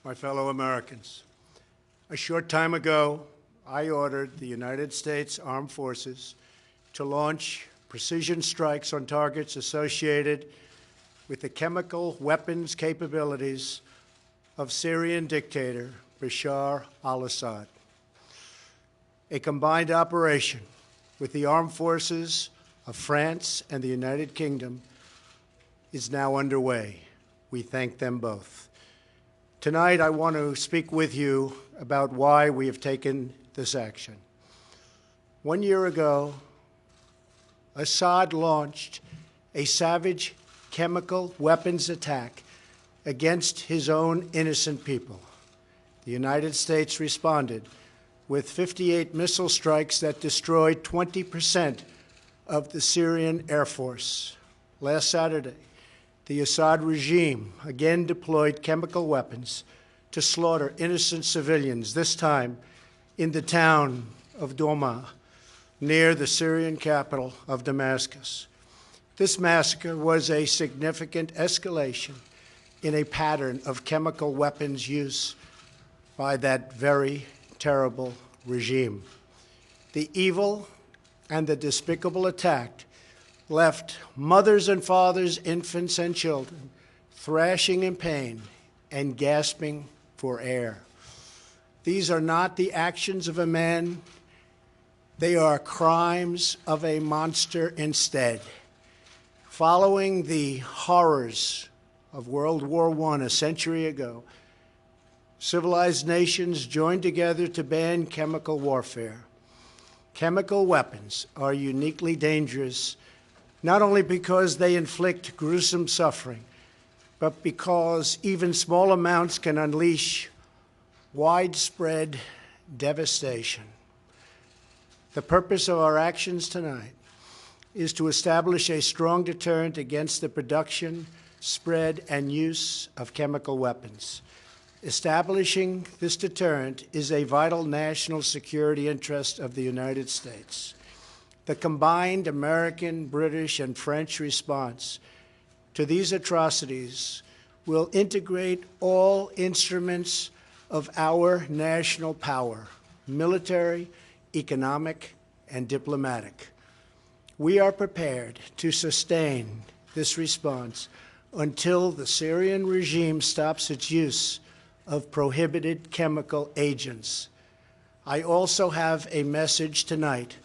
my fellow Americans. A short time ago, I ordered the United States Armed Forces to launch precision strikes on targets associated with the chemical weapons capabilities of Syrian dictator Bashar al-Assad. A combined operation with the armed forces of France and the United Kingdom is now underway. We thank them both. Tonight, I want to speak with you about why we have taken this action. 1 year ago, Assad launched a savage chemical weapons attack against his own innocent people. The United States responded with 58 missile strikes that destroyed 20% of the Syrian Air Force. Last Saturday, the Assad regime again deployed chemical weapons to slaughter innocent civilians, this time in the town of Douma, near the Syrian capital of Damascus. This massacre was a significant escalation in a pattern of chemical weapons use by that very terrible regime. The evil and the despicable attack left mothers and fathers, infants and children thrashing in pain and gasping for air. These are not the actions of a man. They are crimes of a monster instead. Following the horrors of World War I a century ago, civilized nations joined together to ban chemical warfare. Chemical weapons are uniquely dangerous, not only because they inflict gruesome suffering, but because even small amounts can unleash widespread devastation. The purpose of our actions tonight is to establish a strong deterrent against the production, spread, and use of chemical weapons. Establishing this deterrent is a vital national security interest of the United States. The combined American, British, and French response to these atrocities will integrate all instruments of our national power, military, economic, and diplomatic. We are prepared to sustain this response until the Syrian regime stops its use of prohibited chemical agents. I also have a message tonight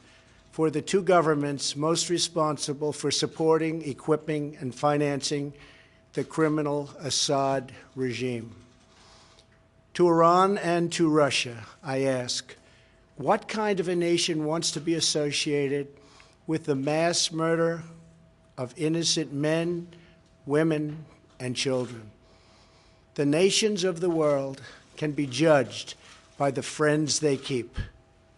for the two governments most responsible for supporting, equipping, and financing the criminal Assad regime. To Iran and to Russia, I ask, what kind of a nation wants to be associated with the mass murder of innocent men, women, and children? The nations of the world can be judged by the friends they keep.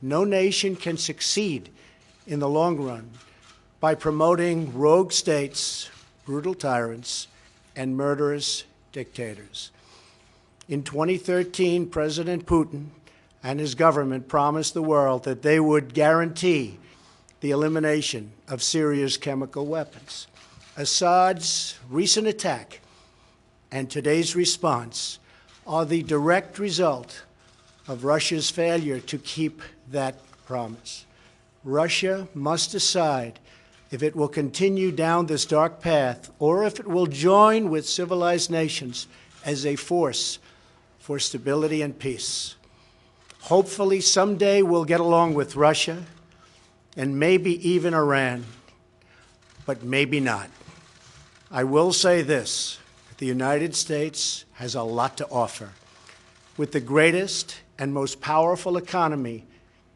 No nation can succeed in the long run by promoting rogue states, brutal tyrants, and murderous dictators. In 2013, President Putin and his government promised the world that they would guarantee the elimination of Syria's chemical weapons. Assad's recent attack and today's response are the direct result of Russia's failure to keep that promise. Russia must decide if it will continue down this dark path or if it will join with civilized nations as a force for stability and peace. Hopefully, someday we'll get along with Russia and maybe even Iran, but maybe not. I will say this: the United States has a lot to offer. With the greatest and most powerful economy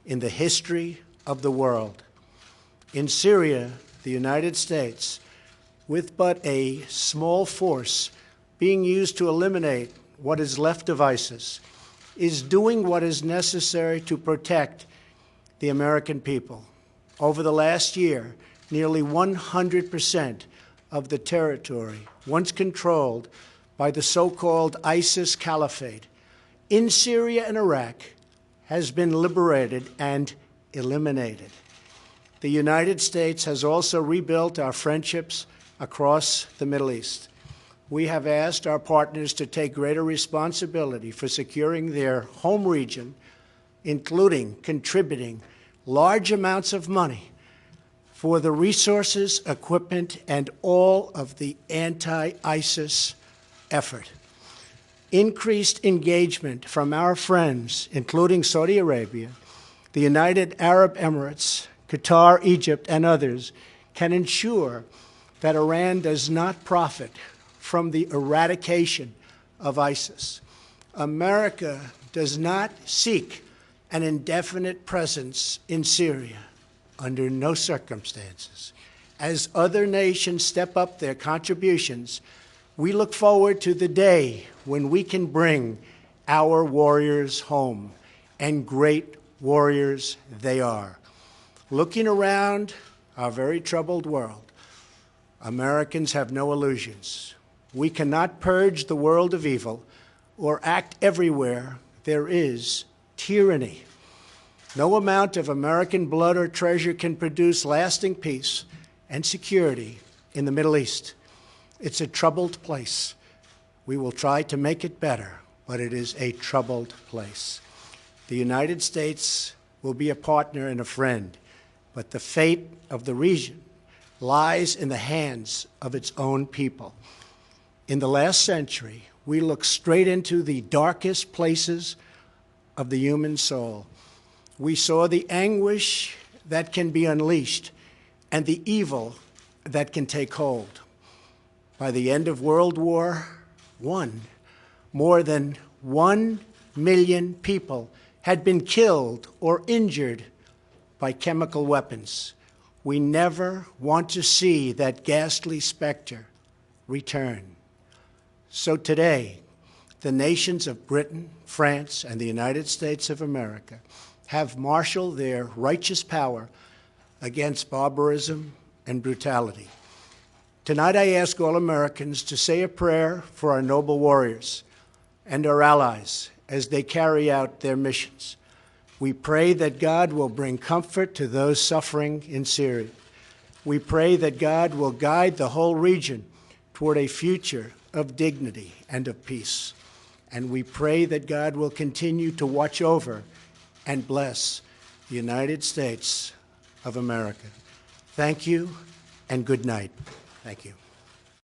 in the history of the world. In Syria, the United States, with but a small force being used to eliminate what is left of ISIS, is doing what is necessary to protect the American people. Over the last year, nearly 100% of the territory once controlled by the so-called ISIS Caliphate in Syria and Iraq has been liberated and eliminated. The United States has also rebuilt our friendships across the Middle East. we have asked our partners to take greater responsibility for securing their home region, including contributing large amounts of money for the resources, equipment, and all of the anti-ISIS effort. Increased engagement from our friends, including Saudi Arabia, the United Arab Emirates, Qatar, Egypt, and others, can ensure that Iran does not profit from the eradication of ISIS. America does not seek an indefinite presence in Syria under no circumstances. As other nations step up their contributions, we look forward to the day when we can bring our warriors home, and great warriors they are. Looking around our very troubled world, Americans have no illusions. We cannot purge the world of evil or act everywhere there is tyranny. No amount of American blood or treasure can produce lasting peace and security in the Middle East. It's a troubled place. We will try to make it better, but it is a troubled place. The United States will be a partner and a friend, but the fate of the region lies in the hands of its own people. In the last century, we looked straight into the darkest places of the human soul. We saw the anguish that can be unleashed and the evil that can take hold. By the end of World War I, more than 1 million people had been killed or injured by chemical weapons. We never want to see that ghastly specter return. So today, the nations of Britain, France, and the United States of America have marshaled their righteous power against barbarism and brutality. Tonight, I ask all Americans to say a prayer for our noble warriors and our allies as they carry out their missions. We pray that God will bring comfort to those suffering in Syria. We pray that God will guide the whole region toward a future of dignity and of peace. And we pray that God will continue to watch over and bless the United States of America. Thank you and good night. Thank you.